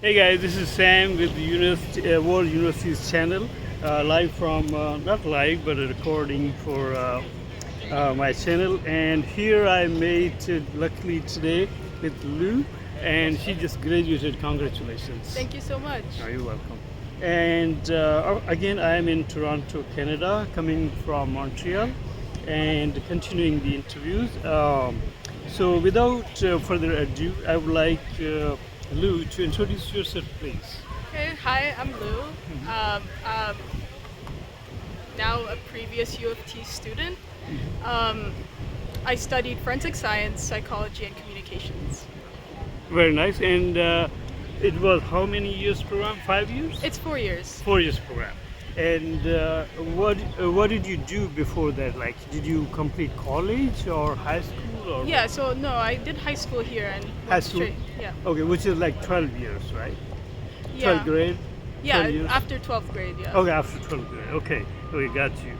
Hey guys, this is Sam with the World Universities channel, live from, not live, but a recording for my channel. And here I met, luckily today, with Lou, and she just graduated. Congratulations. Thank you so much. Oh, you're welcome. And again, I am in Toronto, Canada, coming from Montreal, and continuing the interviews. So, without further ado, I would like Lou to introduce yourself, please. Okay, hi, I'm Lou. Now a previous U of T student. Um, I studied forensic science, psychology, and communications. Very nice. And it was how many years program? 5 years? It's 4 years. 4 years program. And what did you do before that? Like, did you complete college or high school or Yeah, so no, I did high school here and High went school? straight. Yeah. Okay, which is like 12 years, right? 12th Yeah. grade? Yeah, 12 years? after 12th grade, yeah. Okay, after 12th grade. Okay, okay, got you.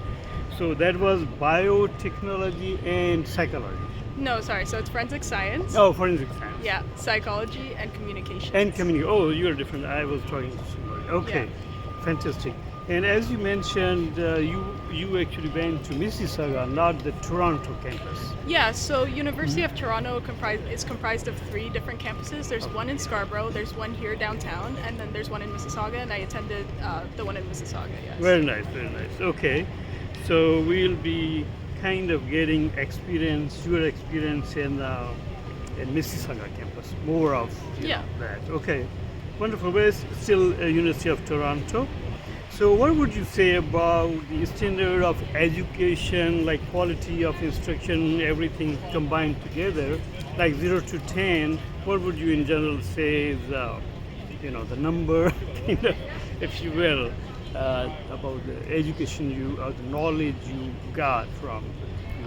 So that was biotechnology and psychology. No, sorry, so it's forensic science. Oh, forensic science. Yeah, psychology and communication. And community. Oh, you're different. I was talking to somebody. Okay, fantastic. And as you mentioned, you actually went to Mississauga, not the Toronto campus. Yeah, so University of Toronto is comprised of 3 different campuses. There's one in Scarborough, there's one here downtown, and then there's one in Mississauga, and I attended the one in Mississauga, yes. Very nice, very nice. Okay, so we'll be kind of getting your experience in Mississauga campus, more of Yeah. that. Okay, wonderful. But it's still University of Toronto. So what would you say about the standard of education, like quality of instruction, everything combined together, like 0 to 10, what would you in general say is, the number, kind of, if you will, about the education or the knowledge you got from?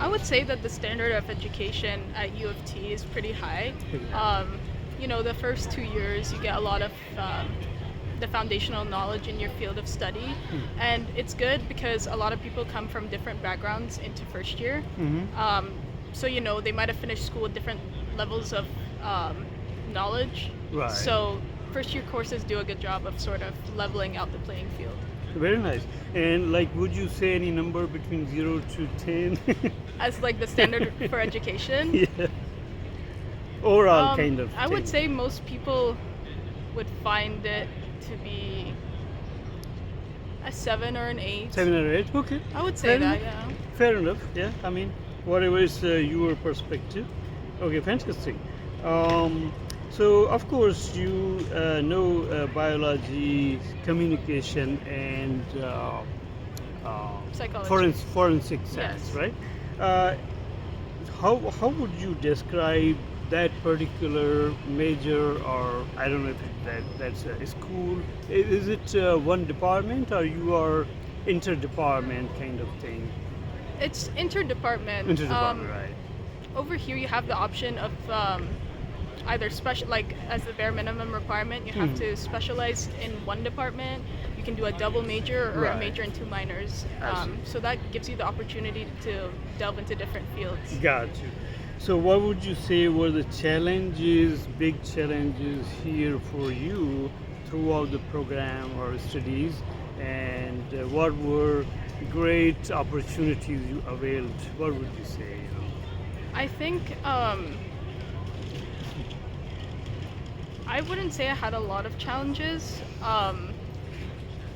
I would say that the standard of education at U of T is pretty high. The first 2 years you get a lot of the foundational knowledge in your field of study, and it's good because a lot of people come from different backgrounds into first year. So they might have finished school with different levels of knowledge. Right. So first year courses do a good job of sort of leveling out the playing field. Very nice. And like, would you say any number between 0 to 10? As like the standard for education. Yeah. Overall, kind of. I would 10. say most people would find it to be a 7 or an 8. 7 or 8? Okay. I would say Fair that, enough. yeah. Fair enough. Yeah. I mean, whatever is your perspective. Okay, fantastic. So, of course, you know biology, communication, and Psychology. forensic science, Yes. right? How would you describe that particular major, or I don't know if that's a school? Is it one department, or you are interdepartment kind of thing? It's interdepartment. Interdepartment, right? Over here, you have the option of either special, like as the bare minimum requirement, you have to specialize in one department. You can do a double major or a Right. major and 2 minors. I see. So that gives you the opportunity to delve into different fields. Got you. So, what would you say were the challenges, big challenges here for you throughout the program or studies, and what were great opportunities you availed? What would you say? I think I wouldn't say I had a lot of challenges.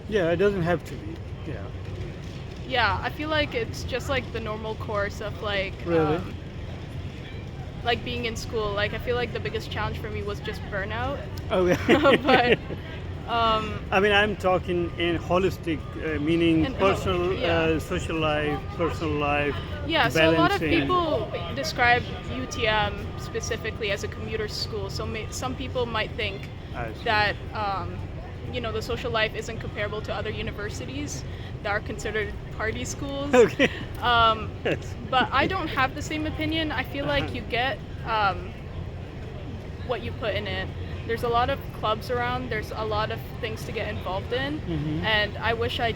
Yeah, it doesn't have to be. Yeah. Yeah, I feel like it's just like the normal course of Really? like being in school. Like I feel like the biggest challenge for me was just burnout. Oh, yeah. But I mean, I'm talking in holistic, meaning And, personal, yeah. social life, personal life. yeah, so a lot of balancing. people describe UTM specifically as a commuter school. So some people might think I see. that the social life isn't comparable to other universities that are considered party schools. Okay. Yes. But I don't have the same opinion. I feel like you get what you put in it. There's a lot of clubs around. There's a lot of things to get involved in, and I wish I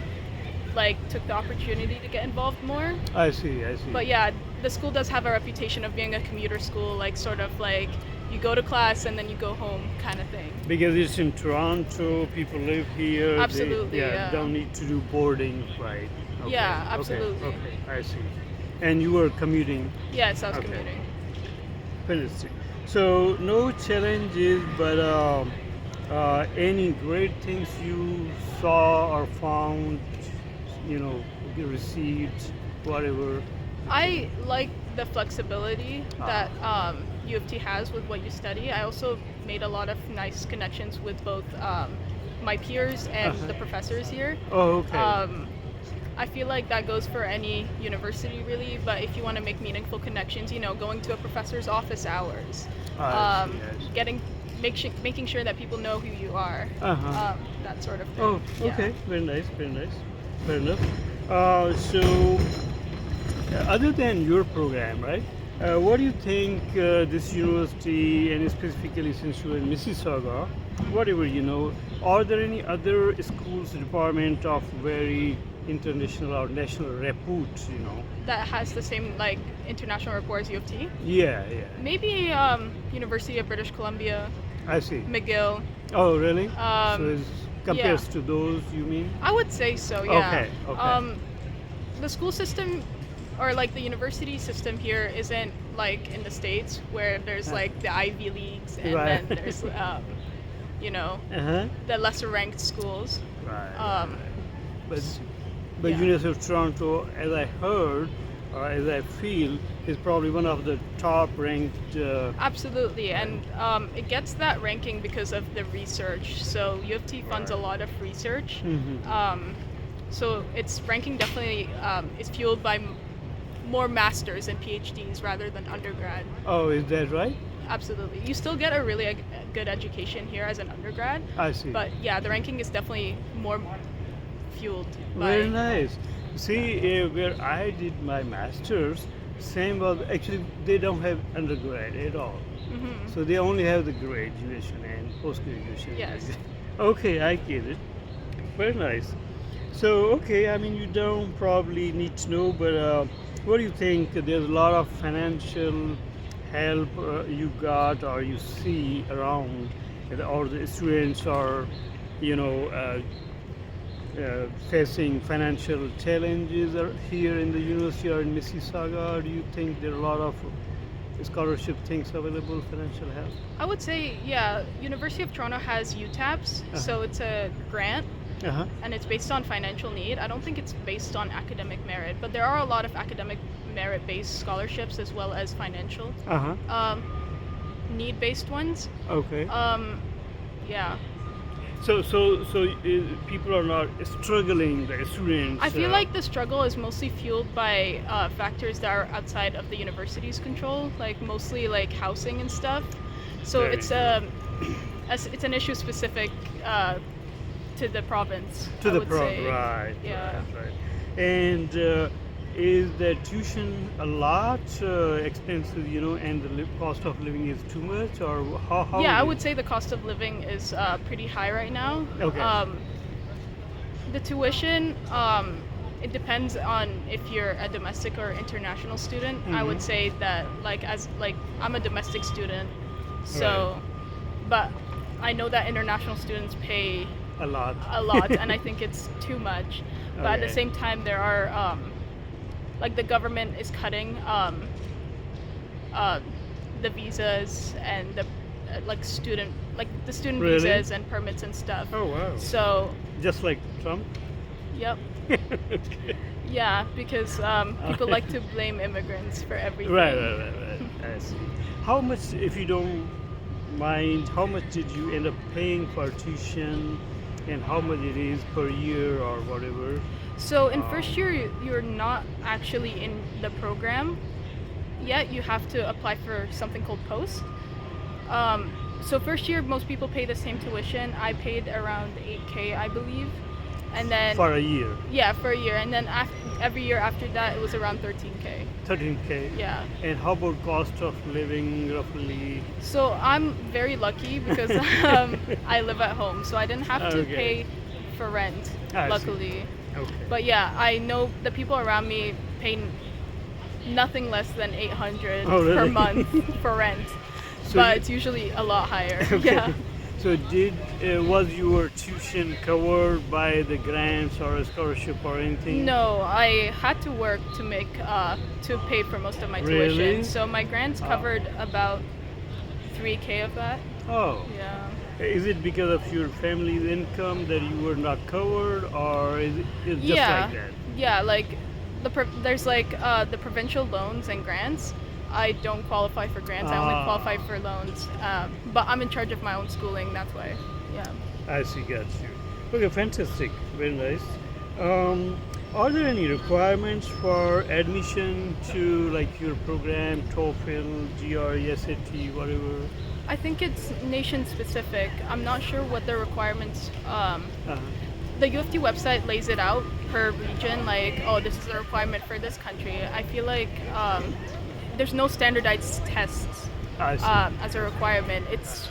took the opportunity to get involved more. I see. But yeah, the school does have a reputation of being a commuter school, like sort of like you go to class and then you go home kind of thing. Because it's in Toronto, people live here. Absolutely, They yeah. don't need to do boarding, right? Okay, Yeah, okay, absolutely. Okay, I see. And you were commuting. Yes, I was Okay. commuting. Fantastic. So no challenges, but any great things you saw or found, you know, you received, whatever. I like the flexibility Ah. that U of T has with what you study. I also made a lot of nice connections with both my peers and Uh-huh. the professors here. Oh, okay. I feel like that goes for any university really, but if you want to make meaningful connections, going to a professor's office hours, I see, I see. making sure that people know who you are, Uh-huh. that sort of thing. Oh, Yeah. okay. Very nice, very nice. Fair enough. So, other than your program, right? What do you think this university, and specifically since you're in Mississauga, whatever you know, are there any other schools, department of very international or national repute, you know? That has the same like international rapport as U of T. Yeah, yeah. Maybe University of British Columbia, I see. McGill. Oh, really? So Um, it compares to those, you mean? I would say so. Yeah. Okay, okay. The school system, or like the university system here, isn't like in the States where there's like the Ivy Leagues and Right. then there's Uh-huh. the lesser ranked schools. Right. Um, But yeah. University of Toronto, as I heard, or as I feel, is probably one of the top ranked. Absolutely, and it gets that ranking because of the research. So U of T funds a Right. lot of research. Mhm. So its ranking definitely is fueled by more masters and PhDs rather than undergrad. Oh, is that right? Absolutely, you still get a really good education here as an undergrad, I see. but yeah, the ranking is definitely more fueled by. Very nice. See, where I did my master's, same was actually they don't have undergrad at all. Mhm. So they only have the graduation and post graduation. Yes. Okay, I get it. Very nice. So, okay, I mean, you don't probably need to know, but what do you think? There's a lot of financial help you got or you see around, or the students are, you know, facing financial challenges here in the university or in Mississauga? Or do you think there are a lot of scholarship things available, financial help? I would say, yeah, University of Toronto has UTAPS, so it's a grant Uh-huh. and it's based on financial need. I don't think it's based on academic merit, but there are a lot of academic merit-based scholarships as well as financial Uh-huh. need-based ones. Okay. Yeah, So people are not struggling, the students. I feel like the struggle is mostly fueled by factors that are outside of the university's control, like mostly like housing and stuff. So Very it's it's an issue specific to the province. to I the would pro, say. right? Yeah. Right. And is the tuition a lot expensive, you know, and the cost of living is too much, or how? Yeah, I is would it? say the cost of living is pretty high right now. Okay. The tuition, it depends on if you're a domestic or international student. I would Mhm. say that I'm a domestic student, so, but I know that international students pay A lot. a lot, and I think it's too much. But at the Okay. same time, there are like the government is cutting the visas and the the student Really? visas and permits and stuff. Oh wow. So, Just like Trump. yep, Okay. yeah, because people like to blame immigrants for everything. Right. I see. How much, if you don't mind, how much did you end up paying for tuition, and how much it is per year or whatever? So in first year, you're not actually in the program yet. You have to apply for something called post. So first year, most people pay the same tuition. I paid around 8K, I believe, and then For a year, yeah, for a year, and then every year after that, it was around 13K. 13K. Yeah. And how about cost of living roughly? So I'm very lucky because I live at home, so I didn't have to Okay. pay for rent, I see. luckily. Okay. But yeah, I know the people around me pay nothing less than 800 Oh, per really? month for rent. So but you- it's usually a lot higher. Okay. Yeah. So was your tuition covered by the grants or a scholarship or anything? No, I had to work to make to pay for most of my Really? tuition. So my grants Oh. covered about 3K of that. Oh. Yeah. Is it because of your family's income that you were not covered, or is it it's just Yeah. like that? Yeah, like there's like the provincial loans and grants. I don't qualify for grants. I only Ah. qualify for loans. But I'm in charge of my own schooling. That's why. Yeah. I see, got you. Okay, fantastic, very nice. Are there any requirements for admission to like your program, TOEFL, GRE, SAT, whatever? I think it's nation specific. I'm not sure what the requirements. Uh-huh. The U of T website lays it out per region. Like, oh, this is a requirement for this country. I feel like there's no standardized tests I see. as a requirement. It's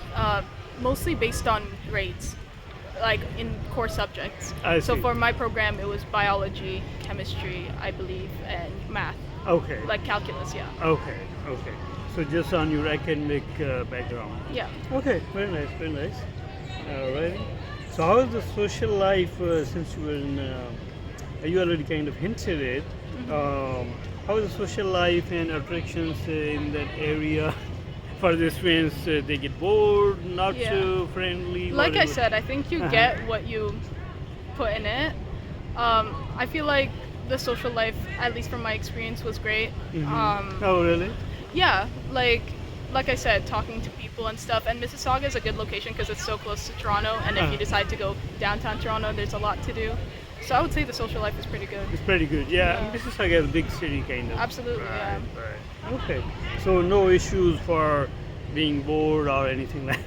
mostly based on grades, like in core subjects. I So see. for my program, it was biology, chemistry, I believe, and math, Okay. like calculus. Yeah. Okay. Okay. So just on your academic background. Yeah. Okay. Very nice. Very nice. Alrighty. So how is the social life since you were in? You already kind of hinted it. How is the social life and attractions in that area? For the students, they get bored, not Yeah. so friendly. Like I whatever. said, I think you Uh-huh. get what you put in it. I feel like the social life, at least from my experience, was great. Mhm. Oh, really? Yeah, like I said, talking to people and stuff. And Mississauga is a good location because it's so close to Toronto. And if Uh-huh. you decide to go downtown Toronto, there's a lot to do. So I would say the social life is pretty good. It's pretty good. Yeah, Yeah. this is like a big city kind of. Absolutely, yeah. Right. Okay. So no issues for being bored or anything like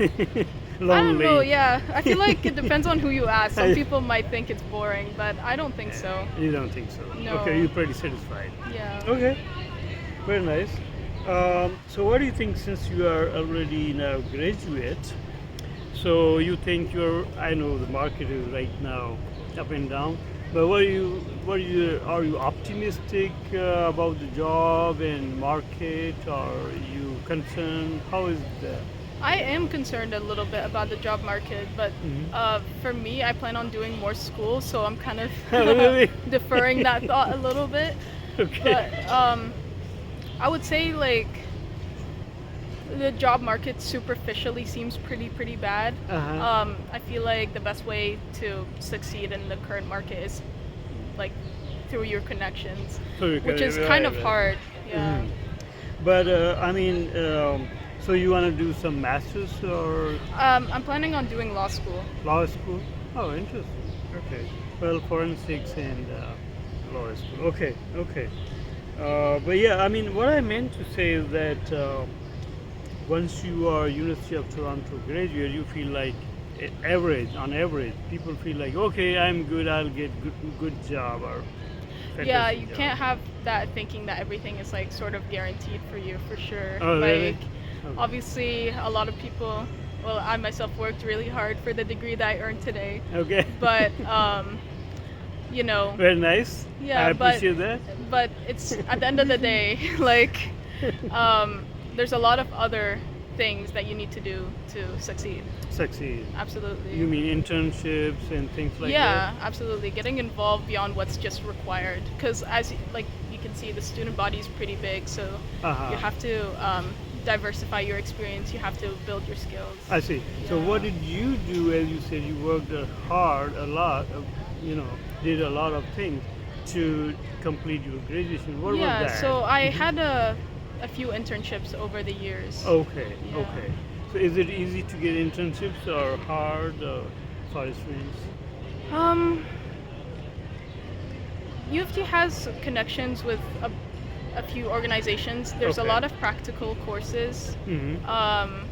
lonely. I don't know. Yeah, I feel like it depends on who you ask. Some I- people might think it's boring, but I don't think so. You don't think so? No. Okay, you're pretty satisfied. Yeah. Okay, very nice. So what do you think since you are already now graduate? So you think I know the market is right now up and down, but are you optimistic about the job and market? Or are you concerned? How is that? I am concerned a little bit about the job market, but for me, I plan on doing more school, so I'm kind of Really? deferring that thought a little bit. Okay. But I would say like the job market superficially seems pretty bad. Uh-huh. I feel like the best way to succeed in the current market is like through your connections, Through your which is connection, kind right, of right. hard. Yeah. Mhm. But I mean, so you want to do some masters or I'm planning on doing law school. law school? Oh, interesting. Okay. Well, forensics and law school. Okay, okay. But yeah, I mean, what I meant to say is that once you are University of Toronto graduate, you feel like on average, people feel like, okay, I'm good, I'll get good job or Yeah, fantastic you job. can't have that thinking that everything is like sort of guaranteed for you for sure. Oh, really? Like Okay. obviously a lot of people, well, I myself worked really hard for the degree that I earned today. Okay. But you know, Very nice. yeah, I but appreciate that. but it's at the end of the day, like there's a lot of other things that you need to do to succeed. Succeed. Absolutely. You mean internships and things like Yeah, absolutely. Getting involved beyond what's just required, because like you can see, the student body is pretty big, so Uh-huh. you have to diversify your experience. You have to build your skills. I see. So Yeah. what did you do? As you said, you worked hard a lot. Did a lot of things to complete your graduation. What was Yeah, that? so I had a few internships over the years. Okay. Yeah. Okay. So is it easy to get internships or hard for students? U of T has connections with a few organizations. There's Okay. a lot of practical courses Mm-hmm.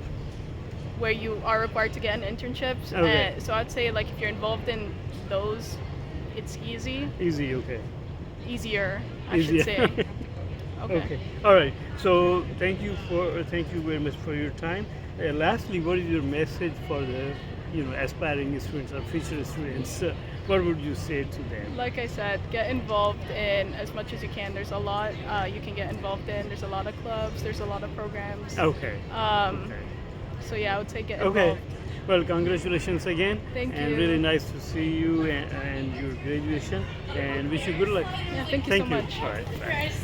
where you are required to get an internship. Okay. So I'd say like if you're involved in those, it's Easy. Okay. easier, I Easier. should say. Okay. All right. So thank you very much for your time. Lastly, what is your message for the aspiring students or future students? What would you say to them? Like I said, get involved in as much as you can. There's a lot you can get involved in. There's a lot of clubs. There's a lot of programs. Okay. Um, Okay. So yeah, I would say get Okay. involved. Well, congratulations again. Thank and you. really nice to see you and your graduation. And wish you good luck. Yeah, thank you Thank so you. much. All right. Bye.